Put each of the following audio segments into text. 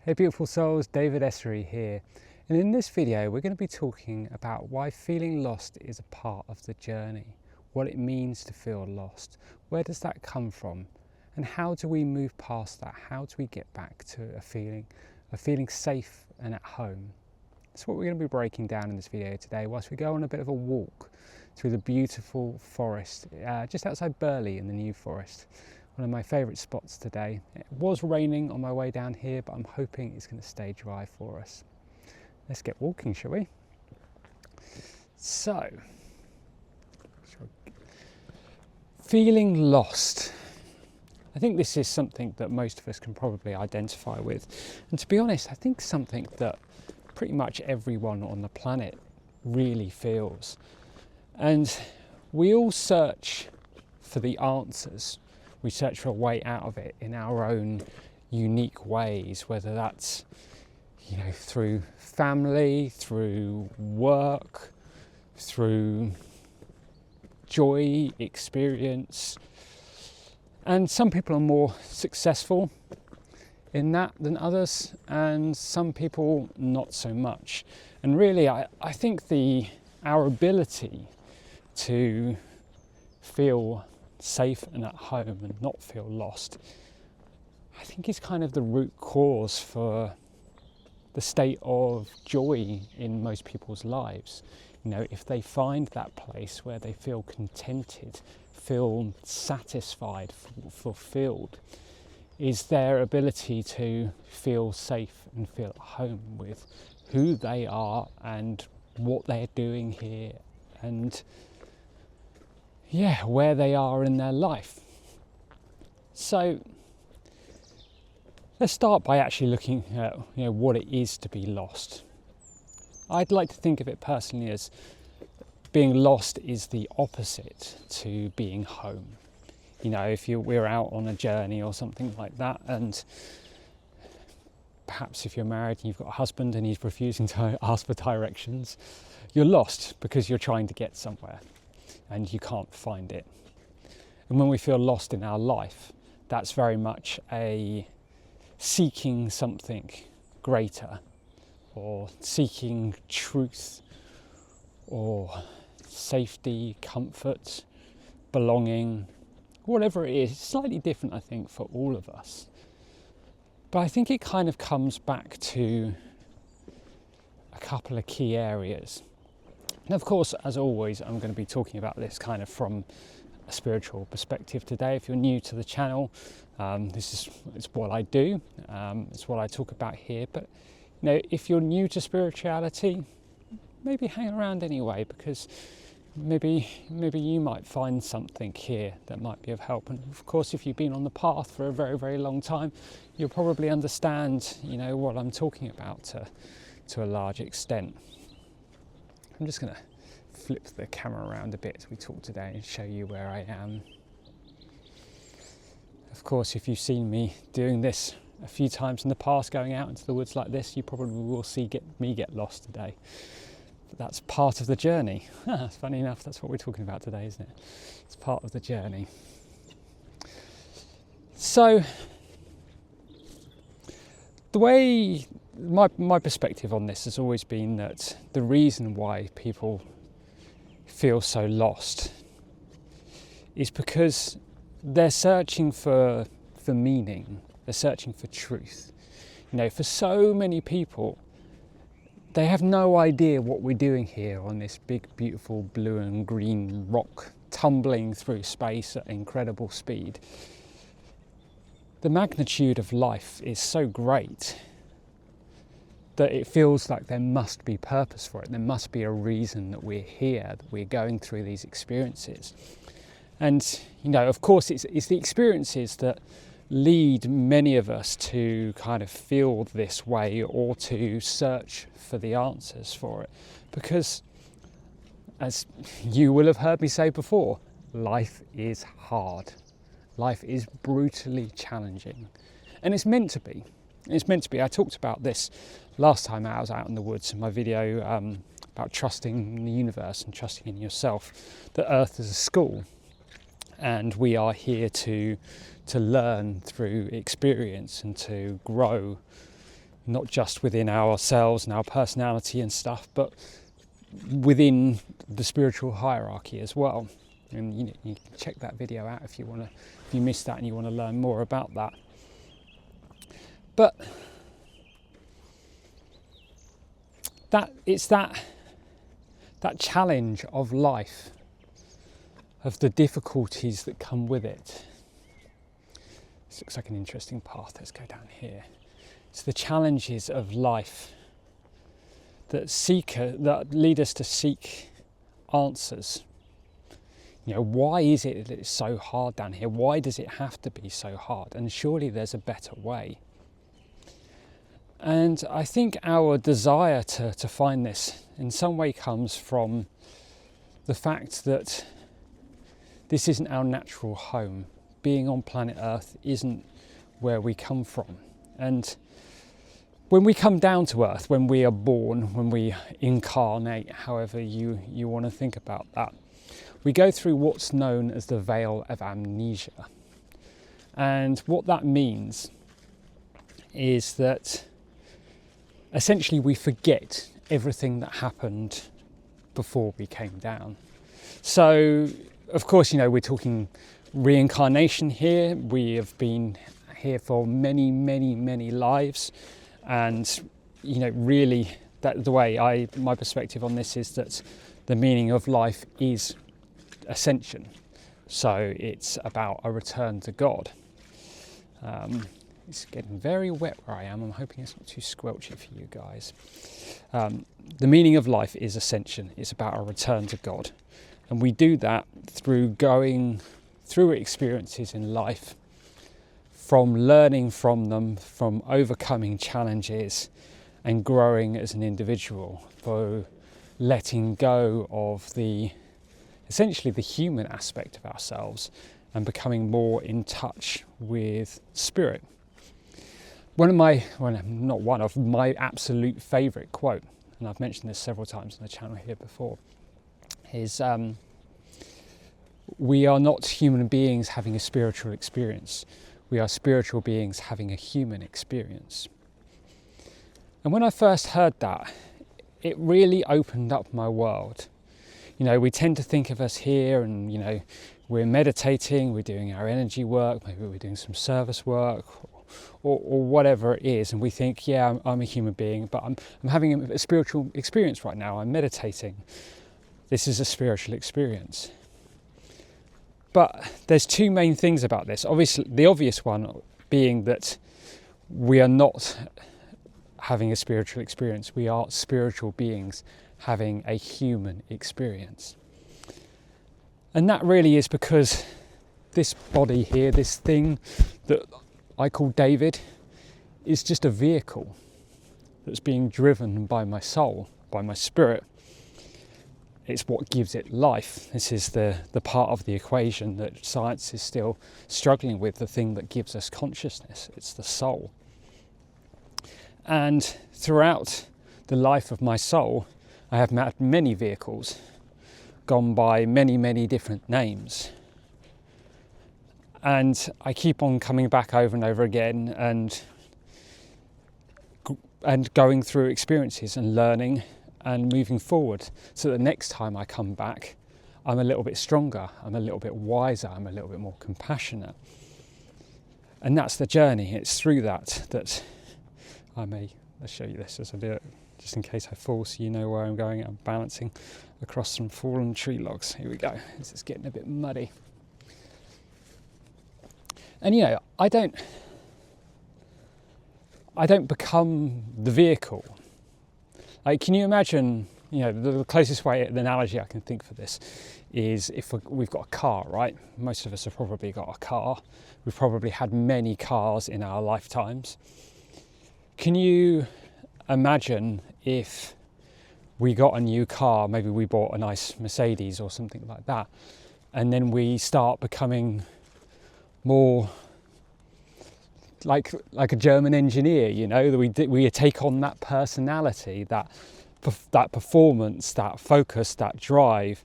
Hey beautiful souls, David Essery here, and in this video we're going to be talking about why feeling lost is a part of the journey, what it means to feel lost, where does that come from, and how do we move past that, how do we get back to a feeling safe and at home. That's what we're going to be breaking down in this video today whilst we go on a bit of a walk through the beautiful forest just outside Burley in the New Forest. One of my favourite spots today. It was raining on my way down here, but I'm hoping it's going to stay dry for us. Let's get walking, shall we? So, feeling lost. I think this is something that most of us can probably identify with. And to be honest, I think something that pretty much everyone on the planet really feels. And we all search for the answers. We search for a way out of it in our own unique ways, whether that's, through family, through work, through joy, experience. And some people are more successful in that than others, and some people not so much. And really, I think our ability to feel safe and at home and not feel lost, I think is kind of the root cause for the state of joy in most people's lives. If they find that place where they feel contented, feel satisfied, fulfilled, is their ability to feel safe and feel at home with who they are and what they're doing here and where they are in their life. So let's start by actually looking at what it is to be lost. I'd like to think of it personally as being lost is the opposite to being home. If we're out on a journey or something like that, and perhaps if you're married and you've got a husband and he's refusing to ask for directions, you're lost because you're trying to get somewhere and you can't find it. And when we feel lost in our life, that's very much a seeking something greater, or seeking truth, or safety, comfort, belonging, whatever it is. It's slightly different, I think, for all of us. But I think it kind of comes back to a couple of key areas. And of course, as always, I'm going to be talking about this kind of from a spiritual perspective today. If you're new to the channel, it's what I do. It's what I talk about here. But if you're new to spirituality, maybe hang around anyway, because maybe you might find something here that might be of help. And of course, if you've been on the path for a very, very long time, you'll probably understand, what I'm talking about to a large extent. I'm just going to flip the camera around a bit as we talk today and show you where I am. Of course, if you've seen me doing this a few times in the past, going out into the woods like this, you probably will see me get lost today. But that's part of the journey. Funny enough, that's what we're talking about today, isn't it? It's part of the journey. So, the way my perspective on this has always been that the reason why people feel so lost is because they're searching for meaning, they're searching for truth. For so many people, they have no idea what we're doing here on this big, beautiful blue and green rock tumbling through space at incredible speed. The magnitude of life is so great that it feels like there must be purpose for it. There must be a reason that we're here, that we're going through these experiences. And, of course, it's the experiences that lead many of us to kind of feel this way or to search for the answers for it. Because, as you will have heard me say before, life is hard. Life is brutally challenging. And it's meant to be. It's meant to be. I talked about this last time I was out in the woods in my video about trusting in the universe and trusting in yourself, that Earth is a school. and we are here to learn through experience and to grow, not just within ourselves and our personality and stuff, but within the spiritual hierarchy as well. And you can check that video out if you missed that and you want to learn more about that. But it's that challenge of life, of the difficulties that come with it. This looks like an interesting path. Let's go down here. It's the challenges of life that lead us to seek answers. Why is it that it's so hard down here? Why does it have to be so hard? And surely there's a better way. And I think our desire to find this in some way comes from the fact that this isn't our natural home. Being on planet Earth isn't where we come from. And when we come down to Earth, when we are born, when we incarnate, however you want to think about that, we go through what's known as the veil of amnesia. And what that means is that essentially we forget everything that happened before we came down. So, of course, we're talking reincarnation here. We have been here for many, many, many lives. And, really, my perspective on this is that the meaning of life is Ascension. So it's about a return to God. It's getting very wet where I am. I'm hoping it's not too squelchy for you guys. The meaning of life is Ascension. It's about a return to God. And we do that through going through experiences in life, from learning from them, from overcoming challenges and growing as an individual, for letting go of essentially the human aspect of ourselves and becoming more in touch with spirit. My absolute favourite quote, and I've mentioned this several times on the channel here before, is we are not human beings having a spiritual experience. We are spiritual beings having a human experience. And when I first heard that, it really opened up my world. We tend to think of us here and, we're meditating, we're doing our energy work, maybe we're doing some service work or whatever it is. And we think, yeah, I'm a human being, but I'm having a spiritual experience right now. I'm meditating. This is a spiritual experience. But there's two main things about this. Obviously, the obvious one being that we are not having a spiritual experience. We are spiritual beings having a human experience. And that really is because this body here, this thing that I call David, is just a vehicle that's being driven by my soul, by my spirit. It's what gives it life. This is the part of the equation that science is still struggling with, the thing that gives us consciousness. It's the soul. And throughout the life of my soul, I have met many vehicles, gone by many, many different names. And I keep on coming back over and over again and going through experiences and learning and moving forward, so the next time I come back, I'm a little bit stronger, I'm a little bit wiser, I'm a little bit more compassionate. And that's the journey. It's through that let's show you this as I do it, just in case I fall so you know where I'm going. I'm balancing across some fallen tree logs. Here we go. This is getting a bit muddy. And I don't become the vehicle. Like, can you imagine, the closest way, the analogy I can think for this is if we've got a car, right? Most of us have probably got a car. We've probably had many cars in our lifetimes. Can you imagine if we got a new car, maybe we bought a nice Mercedes or something like that, and then we start becoming more like a German engineer, that we take on that personality, that performance, that focus, that drive,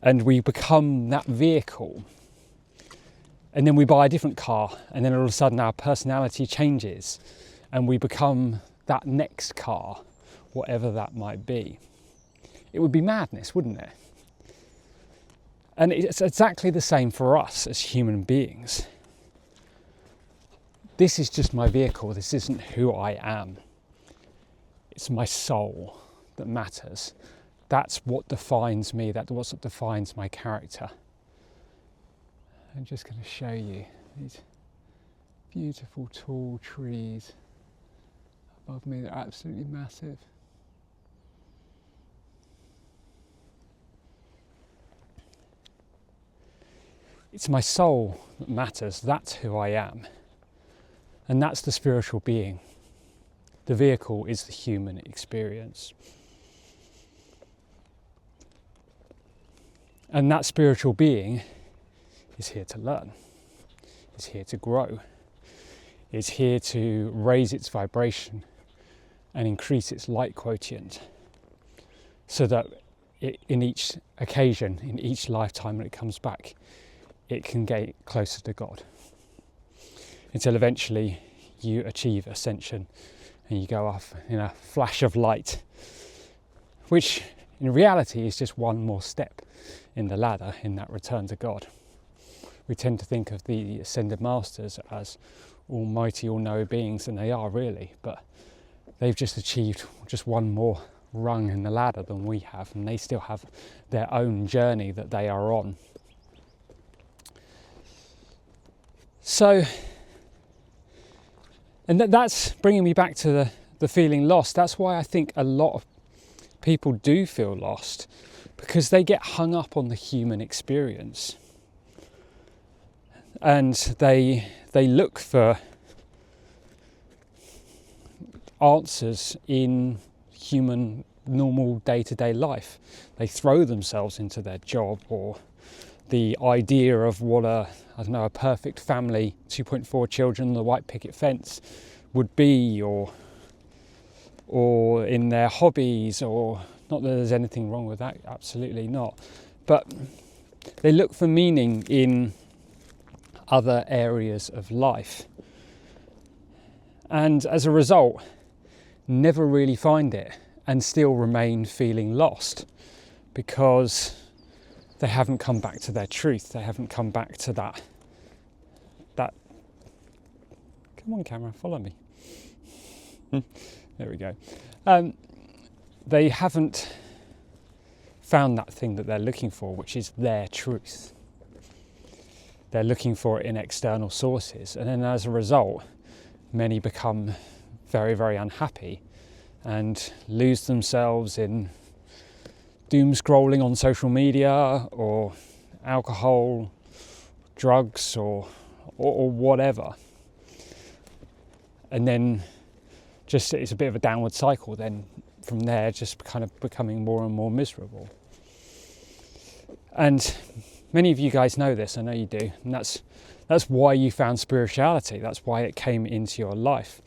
and we become that vehicle. And then we buy a different car, and then all of a sudden our personality changes, and we become that next car, whatever that might be. It would be madness, wouldn't it? And it's exactly the same for us as human beings. This is just my vehicle. This isn't who I am. It's my soul that matters. That's what defines me. That's what defines my character. I'm just going to show you these beautiful tall trees above me. They're absolutely massive. It's my soul that matters. That's who I am. And that's the spiritual being. The vehicle is the human experience. And that spiritual being is here to learn, is here to grow, is here to raise its vibration and increase its light quotient, so that in each occasion, in each lifetime when it comes back, it can get closer to God, until eventually you achieve ascension and you go off in a flash of light, which in reality is just one more step in the ladder in that return to God. We tend to think of the ascended masters as almighty, all-knowing beings, and they are really, but they've just achieved just one more rung in the ladder than we have, and they still have their own journey that they are on. So, and that's bringing me back to the feeling lost. That's why I think a lot of people do feel lost, because they get hung up on the human experience. And they look for answers in human, normal day-to-day life. They throw themselves into their job, or the idea of what a perfect family, 2.4 children, the white picket fence would be, or in their hobbies, or not that there's anything wrong with that, absolutely not. But they look for meaning in other areas of life. And as a result, never really find it and still remain feeling lost, because they haven't come back to their truth. They haven't come back to that. Come on, camera, follow me. There we go. They haven't found that thing that they're looking for, which is their truth. They're looking for it in external sources, and then as a result, many become very, very unhappy and lose themselves in doom scrolling on social media, or alcohol, drugs, or whatever. And then just it's a bit of a downward cycle then from there, just kind of becoming more and more miserable. And many of you guys know this, I know you do, and that's why you found spirituality. That's why it came into your life,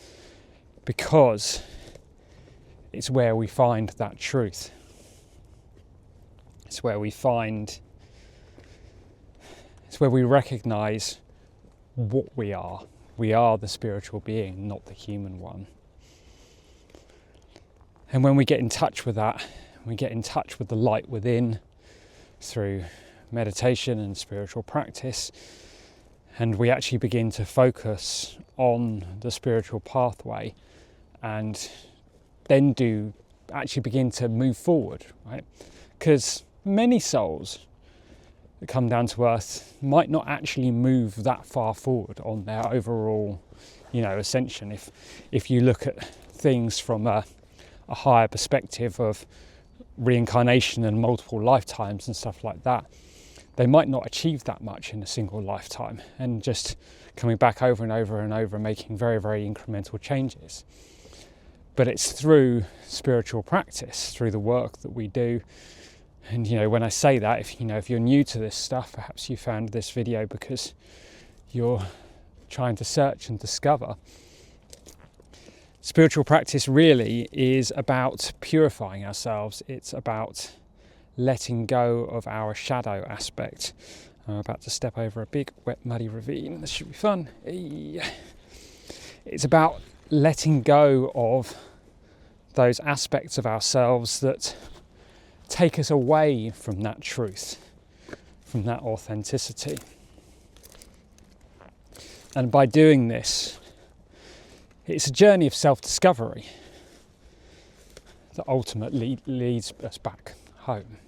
because it's where we find that truth. It's where we recognize what we are. We are the spiritual being, not the human one. And when we get in touch with that, we get in touch with the light within through meditation and spiritual practice, and we actually begin to focus on the spiritual pathway, and then actually begin to move forward, right? Because many souls that come down to earth might not actually move that far forward on their overall, ascension. If you look at things from a higher perspective of reincarnation and multiple lifetimes and stuff like that, they might not achieve that much in a single lifetime, and just coming back over and over and over, making very, very incremental changes. But it's through spiritual practice, through the work that we do. And when I say that, if you're new to this stuff, perhaps you found this video because you're trying to search and discover. Spiritual practice really is about purifying ourselves. It's about letting go of our shadow aspect. I'm about to step over a big, wet, muddy ravine. This should be fun. It's about letting go of those aspects of ourselves that take us away from that truth, from that authenticity. And by doing this, it's a journey of self-discovery that ultimately leads us back home.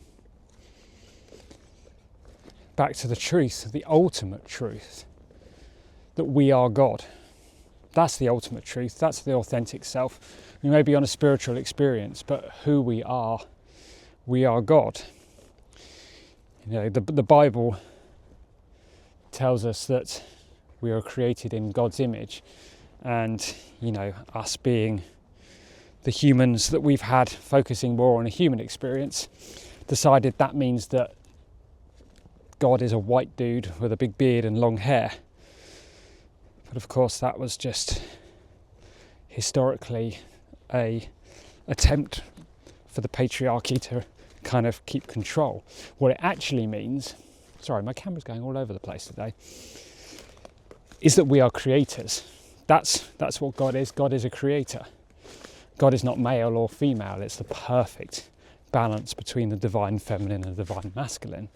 Back to the truth, the ultimate truth, that we are God. That's the ultimate truth, that's the authentic self. We may be on a spiritual experience, but who we are God. You know, the Bible tells us that we are created in God's image, and, you know, us being the humans that we've had, focusing more on a human experience, decided that means that God is a white dude with a big beard and long hair. But of course that was just historically a attempt for the patriarchy to kind of keep control. What it actually means, sorry, my camera's going all over the place today, is that we are creators. That's what God is. God is a creator. God is not male or female. It's the perfect balance between the divine feminine and the divine masculine.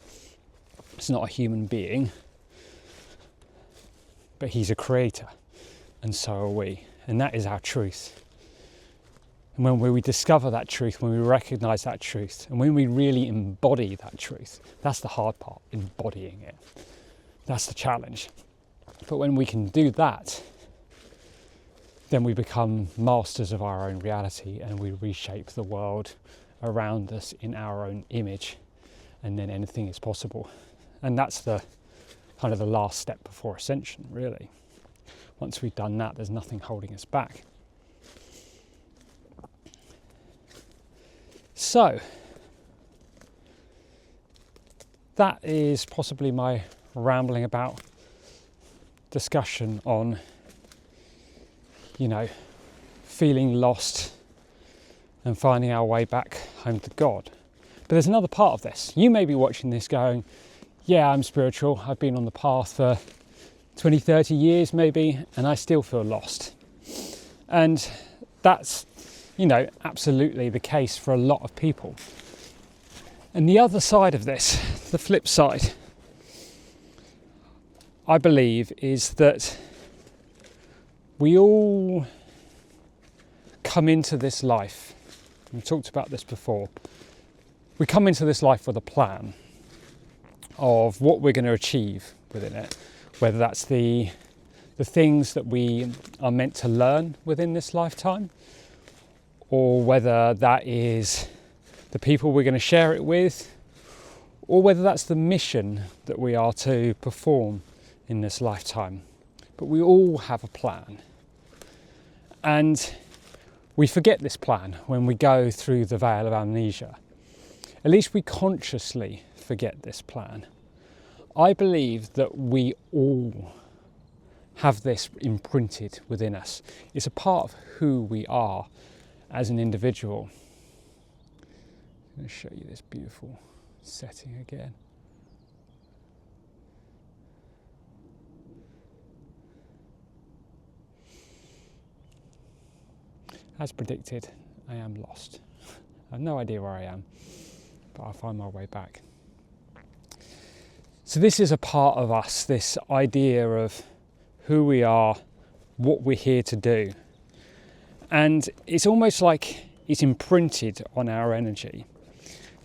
It's not a human being, but he's a creator, and so are we. And that is our truth. And when we discover that truth, when we recognize that truth, and when we really embody that truth, that's the hard part, embodying it. That's the challenge. But when we can do that, then we become masters of our own reality, and we reshape the world around us in our own image, and then anything is possible. And that's the kind of the last step before ascension, really. Once we've done that, there's nothing holding us back. So, that is possibly my rambling about discussion on, you know, feeling lost and finding our way back home to God. But there's another part of this. You may be watching this going, yeah, I'm spiritual, I've been on the path for 20, 30 years maybe, and I still feel lost. And that's, you know, absolutely the case for a lot of people. And the other side of this, the flip side, I believe, is that we all come into this life, we've talked about this before, we come into this life with a plan of what we're going to achieve within it, whether that's the things that we are meant to learn within this lifetime, or whether that is the people we're going to share it with, or whether that's the mission that we are to perform in this lifetime. But we all have a plan, and we forget this plan when we go through the veil of amnesia. At least we consciously forget this plan. I believe that we all have this imprinted within us. It's a part of who we are as an individual. I'm going to show you this beautiful setting again. As predicted, I am lost. I have no idea where I am, but I'll find my way back. So this is a part of us, this idea of who we are, what we're here to do. And it's almost like it's imprinted on our energy.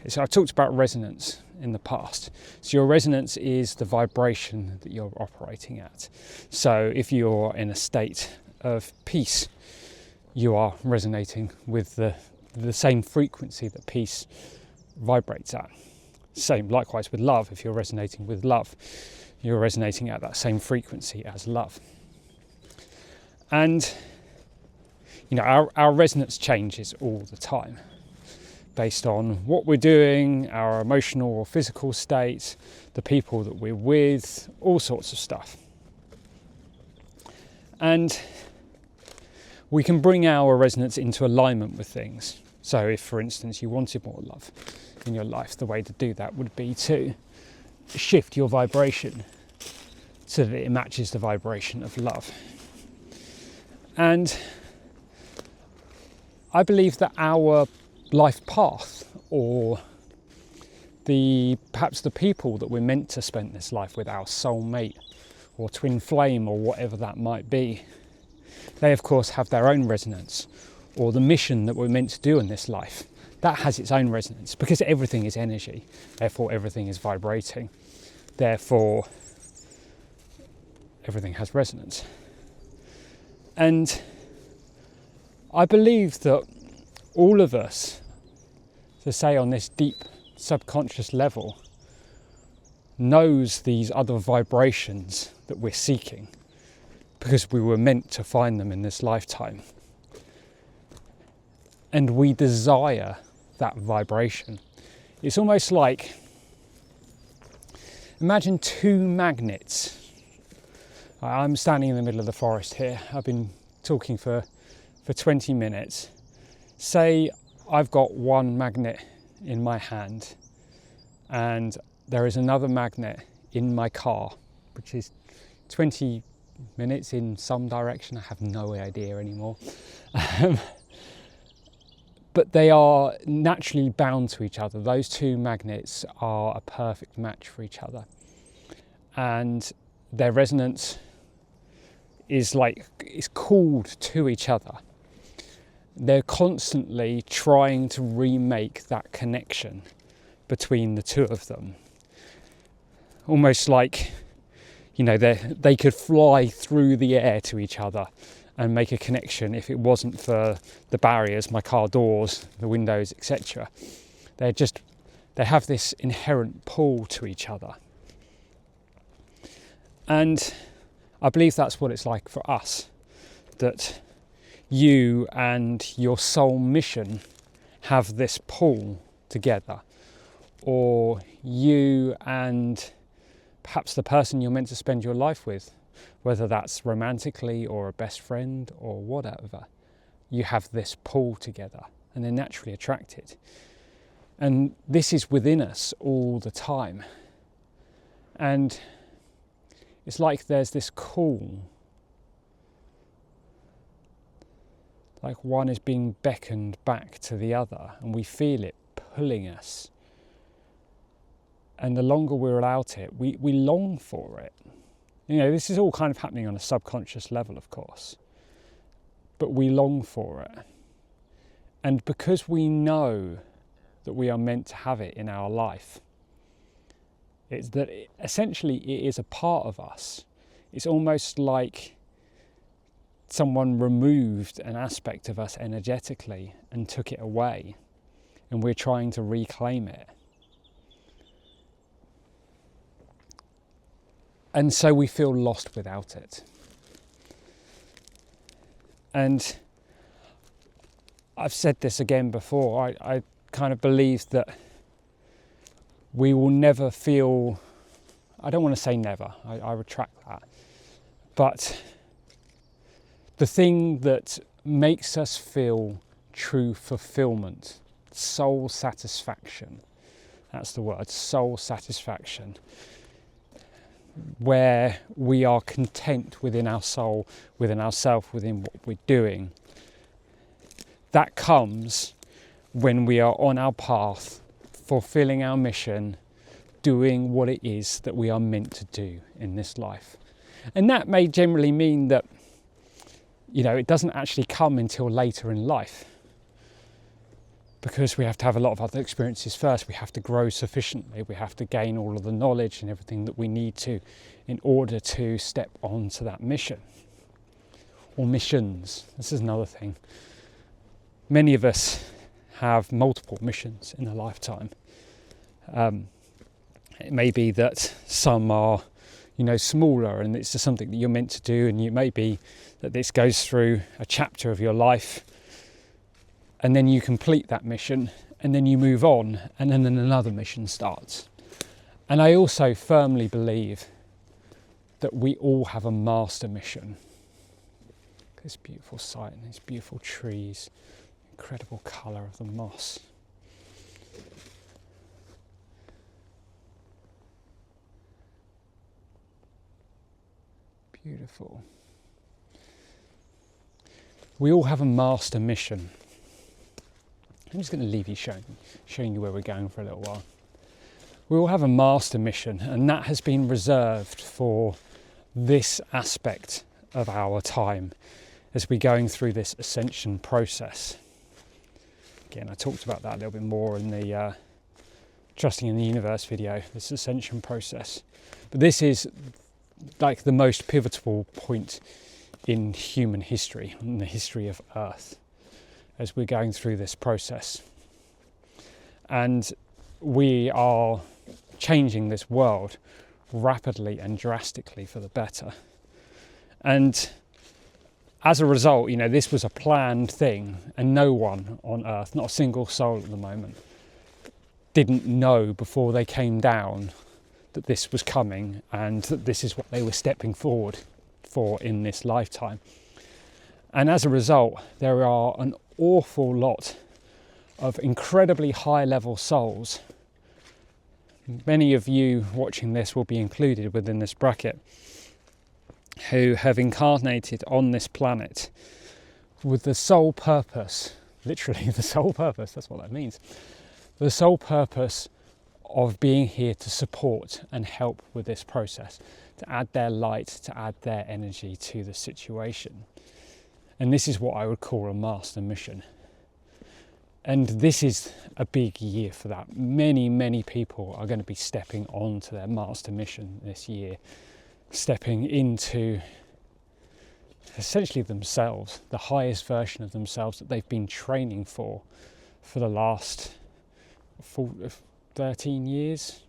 So I've talked about resonance in the past. So your resonance is the vibration that you're operating at. So if you're in a state of peace, you are resonating with the same frequency that peace vibrates at. Same, likewise with love. If you're resonating with love, you're resonating at that same frequency as love. And, you know, our resonance changes all the time based on what we're doing, our emotional or physical state, the people that we're with, all sorts of stuff. And we can bring our resonance into alignment with things. So if, for instance, you wanted more love in your life, the way to do that would be to shift your vibration so that it matches the vibration of love. And I believe that our life path, or perhaps the people that we're meant to spend this life with, our soulmate or twin flame or whatever that might be, they of course have their own resonance, or the mission that we're meant to do in this life, that has its own resonance, because everything is energy, therefore everything is vibrating, therefore everything has resonance. And I believe that all of us, to say on this deep subconscious level, knows these other vibrations that we're seeking, because we were meant to find them in this lifetime. And we desire that vibration. It's almost like, imagine two magnets. I'm standing in the middle of the forest here. I've been talking for 20 minutes. Say I've got one magnet in my hand and there is another magnet in my car, which is 20 minutes in some direction. I have no idea anymore. But they are naturally bound to each other. Those two magnets are a perfect match for each other. And their resonance is called to each other. They're constantly trying to remake that connection between the two of them. Almost like, they could fly through the air to each other and make a connection if it wasn't for the barriers, my car doors, the windows, etc. They have this inherent pull to each other. And I believe that's what it's like for us, that you and your soul mission have this pull together, or you and perhaps the person you're meant to spend your life with, whether that's romantically or a best friend or whatever, you have this pull together and they're naturally attracted. And this is within us all the time. And it's like there's this call, like one is being beckoned back to the other, and we feel it pulling us. And the longer we're allowed it, we long for it. This is all kind of happening on a subconscious level, of course, but we long for it. And because we know that we are meant to have it in our life, it's that essentially it is a part of us. It's almost like someone removed an aspect of us energetically and took it away, and we're trying to reclaim it. And so we feel lost without it. And I've said this again before, I kind of believe that we will never feel, I don't want to say never, I retract that, but the thing that makes us feel true fulfillment, soul satisfaction, that's the word, soul satisfaction, where we are content within our soul, within ourselves, within what we're doing. That comes when we are on our path, fulfilling our mission, doing what it is that we are meant to do in this life. And that may generally mean that, it doesn't actually come until later in life, because we have to have a lot of other experiences first. We have to grow sufficiently. We have to gain all of the knowledge and everything that we need to in order to step onto that mission. Or missions. This is another thing. Many of us have multiple missions in a lifetime. It may be that some are, smaller, and it's just something that you're meant to do, and it may be that this goes through a chapter of your life, and then you complete that mission, and then you move on, and then another mission starts. And I also firmly believe that we all have a master mission. This beautiful sight and these beautiful trees, incredible colour of the moss. Beautiful. We all have a master mission. I'm just going to leave you showing you where we're going for a little while. We all have a master mission, and that has been reserved for this aspect of our time as we're going through this ascension process. Again, I talked about that a little bit more in the Trusting in the Universe video, this ascension process. But this is like the most pivotal point in human history, in the history of Earth, as we're going through this process. And we are changing this world rapidly and drastically for the better. And as a result, you know, this was a planned thing, and no one on Earth, not a single soul at the moment, didn't know before they came down that this was coming and that this is what they were stepping forward for in this lifetime. And as a result, there are an awful lot of incredibly high level souls. Many of you watching this will be included within this bracket, who have incarnated on this planet with the sole purpose, literally the sole purpose, that's what that means, the sole purpose of being here to support and help with this process, to add their light, to add their energy to the situation. And this is what I would call a master mission. And this is a big year for that. Many, many people are going to be stepping onto their master mission this year, stepping into essentially themselves, the highest version of themselves that they've been training for the last 13 years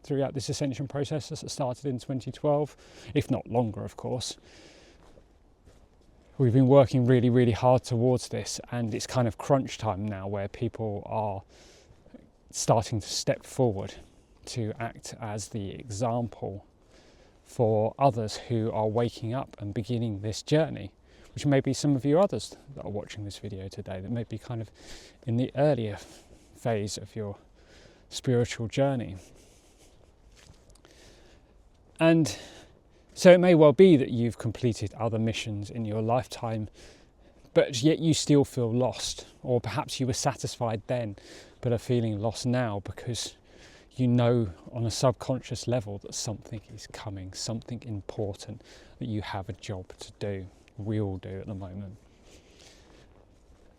throughout this ascension process that started in 2012, if not longer, of course. We've been working really, really hard towards this, and it's kind of crunch time now where people are starting to step forward to act as the example for others who are waking up and beginning this journey, which may be some of you others that are watching this video today that may be kind of in the earlier phase of your spiritual journey. And so it may well be that you've completed other missions in your lifetime, but yet you still feel lost, or perhaps you were satisfied then but are feeling lost now because you know on a subconscious level that something is coming, something important, that you have a job to do. We all do at the moment.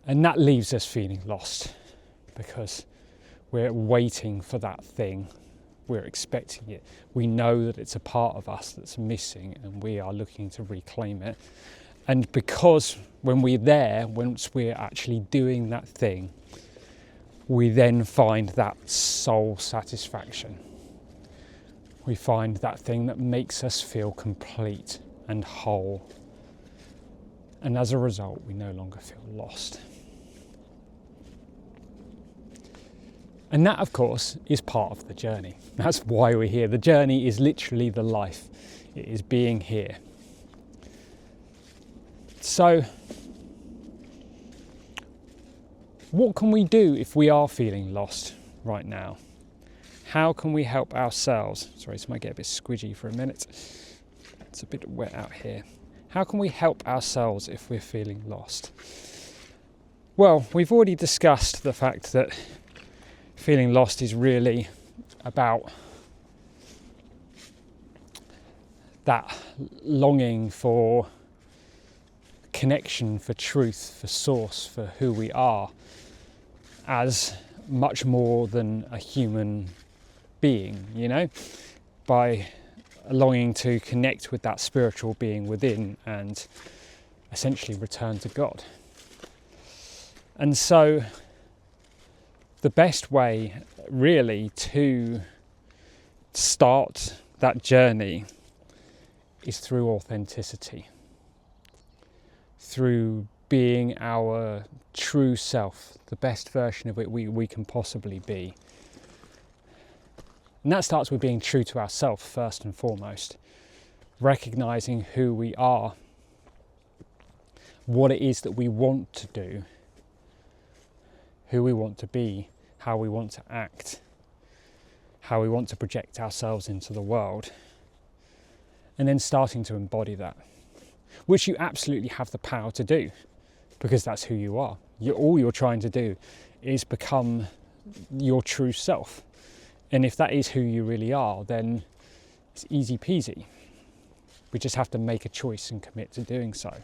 And that leaves us feeling lost because we're waiting for that thing. We're expecting it. We know that it's a part of us that's missing, and we are looking to reclaim it. And because when we're there, once we're actually doing that thing, we then find that soul satisfaction. We find that thing that makes us feel complete and whole. And as a result, we no longer feel lost. And that, of course, is part of the journey. That's why we're here. The journey is literally the life. It is being here. So, what can we do if we are feeling lost right now? How can we help ourselves? Sorry, this might get a bit squidgy for a minute. It's a bit wet out here. How can we help ourselves if we're feeling lost? Well, we've already discussed the fact that feeling lost is really about that longing for connection, for truth, for source, for who we are, as much more than a human being, you know, by longing to connect with that spiritual being within and essentially return to God. And so the best way really to start that journey is through authenticity, through being our true self, the best version of it we can possibly be. And that starts with being true to ourselves first and foremost, recognizing who we are, what it is that we want to do, who we want to be, how we want to act, how we want to project ourselves into the world, and then starting to embody that, which you absolutely have the power to do, because that's who you are. All you're trying to do is become your true self. And if that is who you really are, then it's easy peasy. We just have to make a choice and commit to doing so.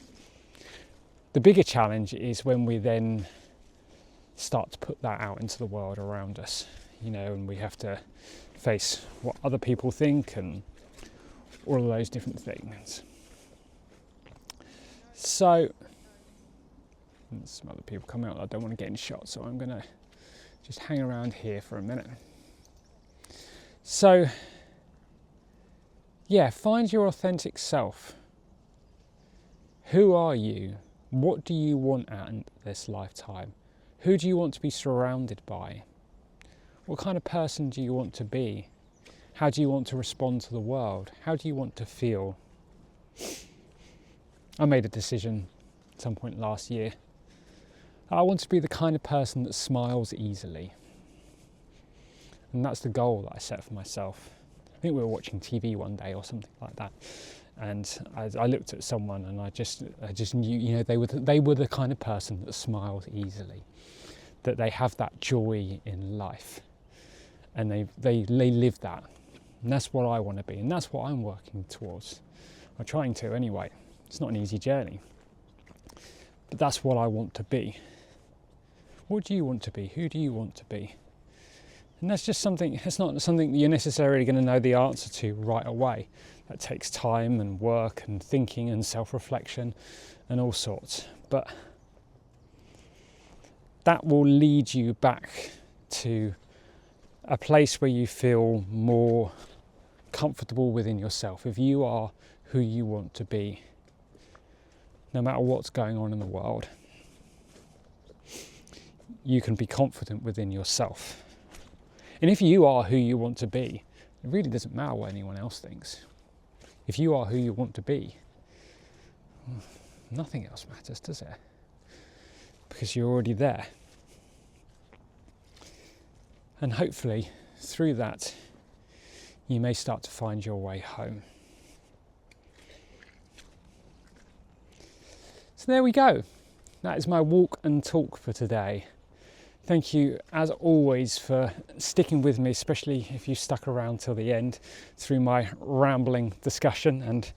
The bigger challenge is when we then start to put that out into the world around us, and we have to face what other people think and all of those different things. So, some other people coming out, I don't want to get in shot, so I'm going to just hang around here for a minute. So, yeah, find your authentic self. Who are you? What do you want out of this lifetime? Who do you want to be surrounded by? What kind of person do you want to be? How do you want to respond to the world? How do you want to feel? I made a decision at some point last year. I want to be the kind of person that smiles easily. And that's the goal that I set for myself. I think we were watching TV one day or something like that. And I looked at someone and I just knew, they were the kind of person that smiles easily, that they have that joy in life, and they live that. And that's what I want to be, and that's what I'm working towards. I'm trying to anyway. It's not an easy journey, but that's what I want to be. What do you want to be? Who do you want to be? And that's just something, it's not something that you're necessarily going to know the answer to right away. That takes time and work and thinking and self-reflection and all sorts. But that will lead you back to a place where you feel more comfortable within yourself. If you are who you want to be, no matter what's going on in the world, you can be confident within yourself. And if you are who you want to be, it really doesn't matter what anyone else thinks. If you are who you want to be, nothing else matters, does it? Because you're already there. And hopefully, through that, you may start to find your way home. So there we go. That is my walk and talk for today. Thank you, as always, for sticking with me, especially if you stuck around till the end through my rambling discussion and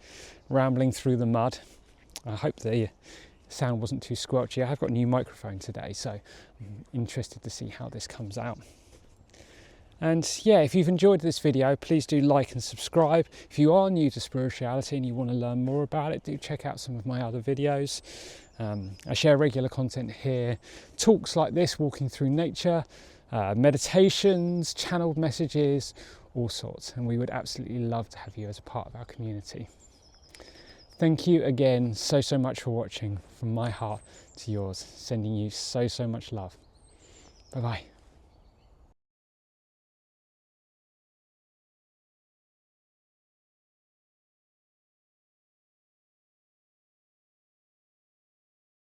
rambling through the mud. I hope the sound wasn't too squelchy. I've got a new microphone today, so I'm interested to see how this comes out. And yeah, if you've enjoyed this video, please do like and subscribe. If you are new to spirituality and you want to learn more about it, do check out some of my other videos. I share regular content here, talks like this, walking through nature, meditations, channeled messages, all sorts, and we would absolutely love to have you as a part of our community. Thank you again so much for watching, from my heart to yours, sending you so much love. Bye bye.